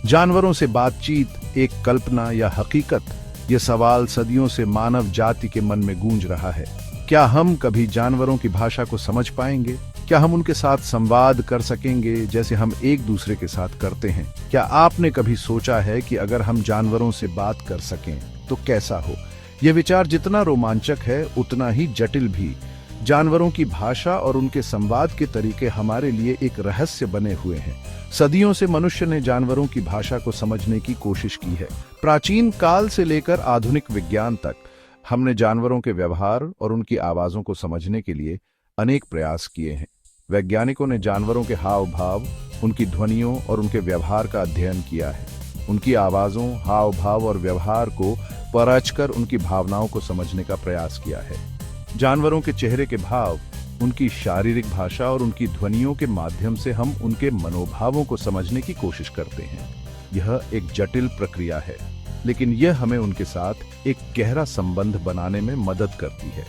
जानवरों से बातचीत एक कल्पना या हकीकत? ये सवाल सदियों से मानव जाति के मन में गूंज रहा है। क्या हम कभी जानवरों की भाषा को समझ पाएंगे? क्या हम उनके साथ संवाद कर सकेंगे जैसे हम एक दूसरे के साथ करते हैं? क्या आपने कभी सोचा है कि अगर हम जानवरों से बात कर सकें तो कैसा हो? यह विचार जितना रोमांचक है उतना ही जटिल भी। जानवरों की भाषा और उनके संवाद के तरीके हमारे लिए एक रहस्य बने हुए हैं। सदियों से मनुष्य ने जानवरों की भाषा को समझने की कोशिश की है। प्राचीन काल से लेकर आधुनिक विज्ञान तक हमने जानवरों के व्यवहार और उनकी आवाजों को समझने के लिए अनेक प्रयास किए हैं। वैज्ञानिकों ने जानवरों के हाव भाव, उनकी ध्वनियों और उनके व्यवहार का अध्ययन किया है। उनकी आवाजों, हाव भाव और व्यवहार को परखकर उनकी भावनाओं को समझने का प्रयास किया है। जानवरों के चेहरे के भाव, उनकी शारीरिक भाषा और उनकी ध्वनियों के माध्यम से हम उनके मनोभावों को समझने की कोशिश करते हैं। यह एक जटिल प्रक्रिया है, लेकिन यह हमें उनके साथ एक गहरा संबंध बनाने में मदद करती है।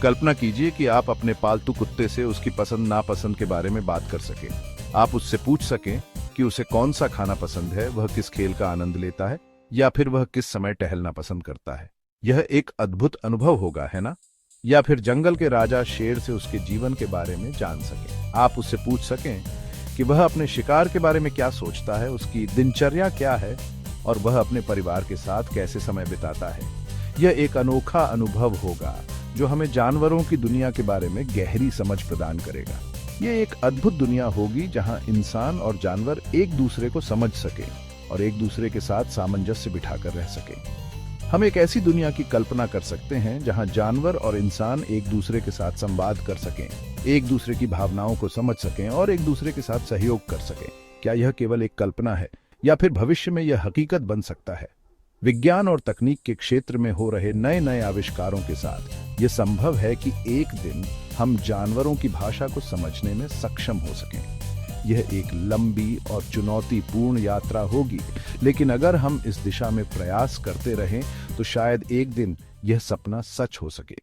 कल्पना कीजिए कि आप अपने पालतू कुत्ते से उसकी पसंद नापसंद के बारे में बात कर सकें। आप उससे पूछ सकें कि उसे कौन सा खाना पसंद है, वह किस खेल का आनंद लेता है, या फिर वह किस समय टहलना पसंद करता है। यह एक अद्भुत अनुभव होगा, है ना? या फिर जंगल के राजा शेर से उसके जीवन के बारे में जान सकें। आप उससे पूछ सकें कि वह अपने शिकार के बारे में क्या सोचता है, उसकी दिनचर्या क्या है और वह अपने परिवार के साथ कैसे समय बिताता है। यह एक अनोखा अनुभव होगा जो हमें जानवरों की दुनिया के बारे में गहरी समझ प्रदान करेगा। यह एक अद्भुत दुनिया होगी जहां इंसान और जानवर एक दूसरे को समझ सके और एक दूसरे के साथ सामंजस्य बिठाकर रह सके। हम एक ऐसी दुनिया की कल्पना कर सकते हैं जहां जानवर और इंसान एक दूसरे के साथ संवाद कर सकें, एक दूसरे की भावनाओं को समझ सकें और एक दूसरे के साथ सहयोग कर सकें। क्या यह केवल एक कल्पना है या फिर भविष्य में यह हकीकत बन सकता है? विज्ञान और तकनीक के क्षेत्र में हो रहे नए नए आविष्कारों के साथ यह संभव है कि एक दिन हम जानवरों की भाषा को समझने में सक्षम हो सकें। यह एक लंबी और चुनौतीपूर्ण यात्रा होगी, लेकिन अगर हम इस दिशा में प्रयास करते रहें तो शायद एक दिन यह सपना सच हो सके।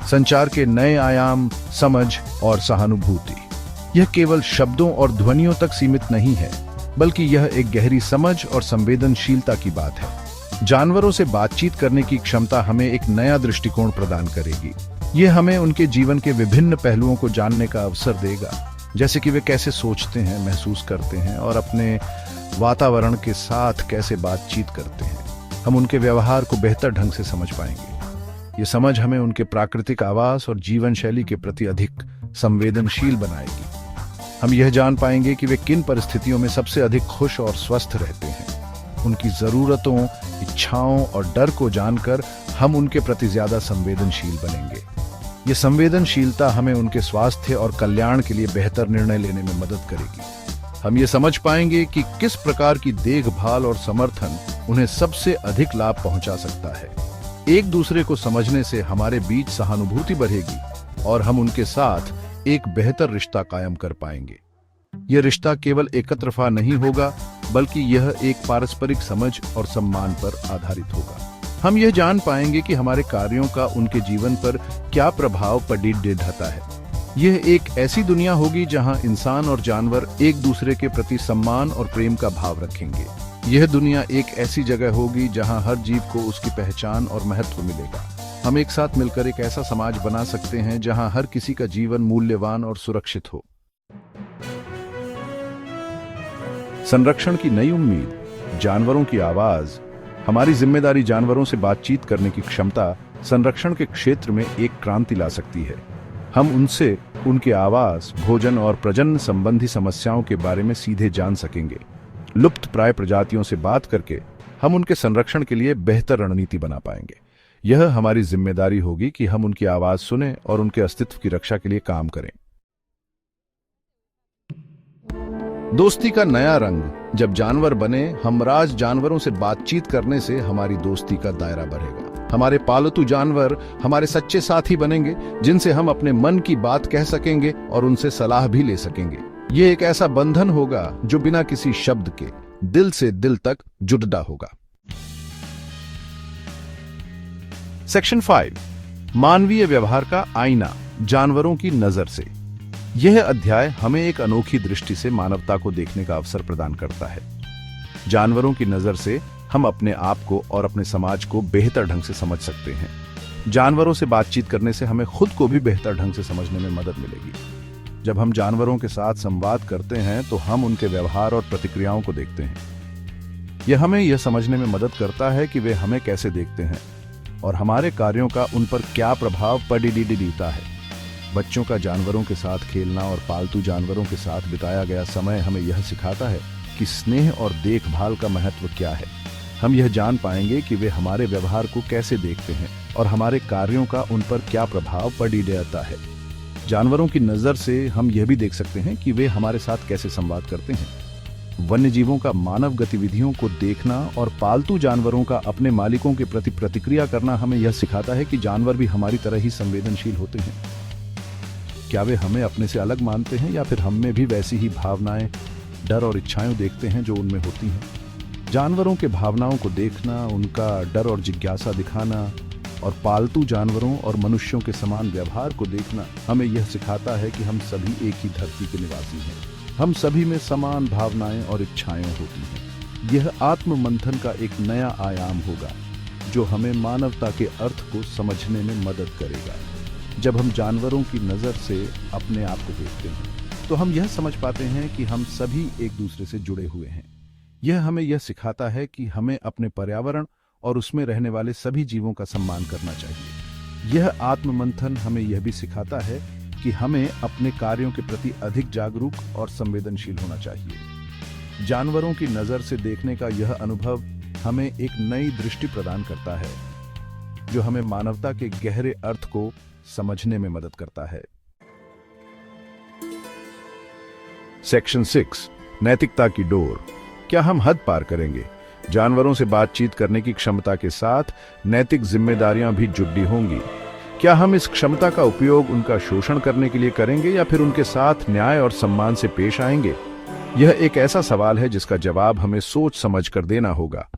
संचार के नए आयाम, समझ और सहानुभूति। यह केवल शब्दों और ध्वनियों तक सीमित नहीं है, बल्कि यह एक गहरी समझ और संवेदनशीलता की बात है। जानवरों से बातचीत करने की क्षमता हमें एक नया दृष्टिकोण प्रदान करेगी। यह हमें उनके जीवन के विभिन्न पहलुओं को जानने का अवसर देगा, जैसे कि वे कैसे सोचते हैं, महसूस करते हैं और अपने वातावरण के साथ कैसे बातचीत करते हैं। हम उनके व्यवहार को बेहतर ढंग से समझ पाएंगे। ये समझ हमें उनके प्राकृतिक आवास और जीवन शैली के प्रति अधिक संवेदनशील बनाएगी। हम यह जान पाएंगे कि वे किन परिस्थितियों में सबसे अधिक खुश और स्वस्थ रहते हैं। उनकी जरूरतों, इच्छाओं और डर को जानकर हम उनके प्रति ज्यादा संवेदनशील बनेंगे। ये संवेदनशीलता हमें उनके स्वास्थ्य और कल्याण के लिए बेहतर निर्णय लेने में मदद करेगी। हम ये समझ पाएंगे कि किस प्रकार की देखभाल और समर्थन उन्हें सबसे अधिक लाभ पहुंचा सकता है। एक दूसरे को समझने से हमारे बीच सहानुभूति बढ़ेगी और हम उनके साथ एक बेहतर रिश्ता कायम कर पाएंगे। यह रिश्ता केवल एकतरफा नहीं होगा, बल्कि यह एक पारस्परिक समझ और सम्मान पर आधारित होगा। हम यह जान पाएंगे कि हमारे कार्यों का उनके जीवन पर क्या प्रभाव पड़ता है। यह एक ऐसी दुनिया होगी जहां इंसान और जानवर एक दूसरे के प्रति सम्मान और प्रेम का भाव रखेंगे। यह दुनिया एक ऐसी जगह होगी जहां हर जीव को उसकी पहचान और महत्व मिलेगा। हम एक साथ मिलकर एक ऐसा समाज बना सकते हैं जहां हर किसी का जीवन मूल्यवान और सुरक्षित हो। संरक्षण की नई उम्मीद, जानवरों की आवाज। हमारी जिम्मेदारी जानवरों से बातचीत करने की क्षमता संरक्षण के क्षेत्र में एक क्रांति ला सकती है। हम उनसे उनके आवास, भोजन और प्रजनन संबंधी समस्याओं के बारे में सीधे जान सकेंगे। लुप्त प्राय प्रजातियों से बात करके हम उनके संरक्षण के लिए बेहतर रणनीति बना पाएंगे। यह हमारी जिम्मेदारी होगी कि हम उनकी आवाज सुनें और उनके अस्तित्व की रक्षा के लिए काम करें। दोस्ती का नया रंग। जब जानवर बने, हमराज जानवरों से बातचीत करने से हमारी दोस्ती का दायरा बढ़ेगा। हमारे पालतू जानवर हमारे सच्चे साथी बनेंगे, जिनसे हम अपने मन की बात कह सकेंगे और उनसे सलाह भी ले सकेंगे। ये एक ऐसा बंधन होगा जो बिना किसी शब्द के दिल से दिल तक जुड़ता होगा। सेक्शन 5, मानवीय व्यवहार का आईना, जानवरों की नजर से। यह अध्याय हमें एक अनोखी दृष्टि से मानवता को देखने का अवसर प्रदान करता है। जानवरों की नजर से हम अपने आप को और अपने समाज को बेहतर ढंग से समझ सकते हैं। जानवरों से बातचीत करने से हमें खुद को भी बेहतर ढंग से समझने में मदद मिलेगी। जब हम जानवरों के साथ संवाद करते हैं तो हम उनके व्यवहार और प्रतिक्रियाओं को देखते हैं। यह हमें यह समझने में मदद करता है कि वे हमें कैसे देखते हैं और हमारे कार्यों का उन पर क्या प्रभाव पड़ता है। बच्चों का जानवरों के साथ खेलना और पालतू जानवरों के साथ बिताया गया समय हमें यह सिखाता है कि स्नेह और देखभाल का महत्व क्या है। हम यह जान पाएंगे कि वे हमारे व्यवहार को कैसे देखते हैं और हमारे कार्यों का उन पर क्या प्रभाव पड़ता है। जानवरों की नजर से हम यह भी देख सकते हैं कि वे हमारे साथ कैसे संवाद करते हैं। वन्यजीवों का मानव गतिविधियों को देखना और पालतू जानवरों का अपने मालिकों के प्रति प्रतिक्रिया करना हमें यह सिखाता है कि जानवर भी हमारी तरह ही संवेदनशील होते हैं। क्या वे हमें अपने से अलग मानते हैं या फिर हम में भी वैसी ही भावनाएं, डर और इच्छाएं देखते हैं जो उनमें होती हैं। जानवरों के भावनाओं को देखना, उनका डर और जिज्ञासा दिखाना और पालतू जानवरों और मनुष्यों के समान व्यवहार को देखना हमें यह सिखाता है कि हम सभी एक ही धरती के निवासी हैं। हम सभी में समान भावनाएं और इच्छाएं होती हैं। यह आत्म मंथन का एक नया आयाम होगा जो हमें मानवता के अर्थ को समझने में मदद करेगा। जब हम जानवरों की नजर से अपने आप को देखते हैं तो हम यह समझ पाते हैं कि हम सभी एक दूसरे से जुड़े हुए हैं। यह हमें यह सिखाता है कि हमें अपने पर्यावरण और उसमें रहने वाले सभी जीवों का सम्मान करना चाहिए। यह आत्म मंथन हमें यह भी सिखाता है कि हमें अपने कार्यों के प्रति अधिक जागरूक और संवेदनशील होना चाहिए। जानवरों की नजर से देखने का यह अनुभव हमें एक नई दृष्टि प्रदान करता है जो हमें मानवता के गहरे अर्थ को समझने में मदद करता है। सेक्शन 6, नैतिकता की डोर। क्या हम हद पार करेंगे? जानवरों से बातचीत करने की क्षमता के साथ नैतिक जिम्मेदारियां भी जुड़ी होंगी। क्या हम इस क्षमता का उपयोग उनका शोषण करने के लिए करेंगे या फिर उनके साथ न्याय और सम्मान से पेश आएंगे? यह एक ऐसा सवाल है जिसका जवाब हमें सोच समझ कर देना होगा।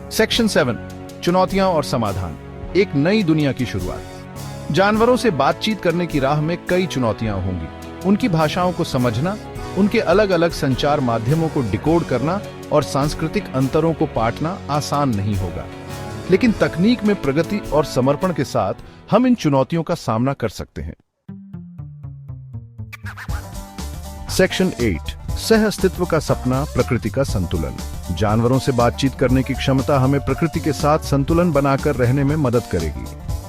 सेक्शन 7, चुनौतियां और समाधान। एक नई दुनिया की शुरुआत। जानवरों से बातचीत करने की राह में कई चुनौतियां होंगी। उनकी भाषाओं को समझना, उनके अलग अलग संचार माध्यमों को डिकोड करना और सांस्कृतिक अंतरों को पाटना आसान नहीं होगा। लेकिन तकनीक में प्रगति और समर्पण के साथ हम इन चुनौतियों का सामना कर सकते हैं। सेक्शन 8, सह अस्तित्व का सपना, प्रकृति का संतुलन। जानवरों से बातचीत करने की क्षमता हमें प्रकृति के साथ संतुलन बनाकर रहने में मदद करेगी।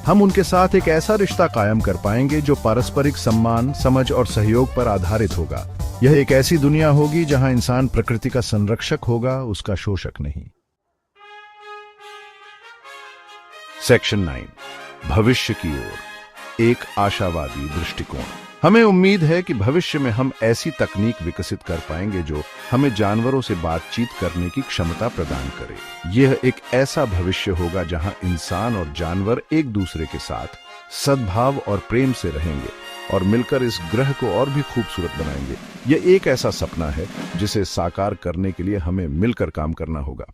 हम उनके साथ एक ऐसा रिश्ता कायम कर पाएंगे जो पारस्परिक सम्मान, समझ और सहयोग पर आधारित होगा। यह एक ऐसी दुनिया होगी जहां इंसान प्रकृति का संरक्षक होगा, उसका शोषक नहीं। सेक्शन 9, भविष्य की ओर, एक आशावादी दृष्टिकोण। हमें उम्मीद है कि भविष्य में हम ऐसी तकनीक विकसित कर पाएंगे जो हमें जानवरों से बातचीत करने की क्षमता प्रदान करे। यह एक ऐसा भविष्य होगा जहां इंसान और जानवर एक दूसरे के साथ सद्भाव और प्रेम से रहेंगे और मिलकर इस ग्रह को और भी खूबसूरत बनाएंगे। यह एक ऐसा सपना है जिसे साकार करने के लिए हमें मिलकर काम करना होगा।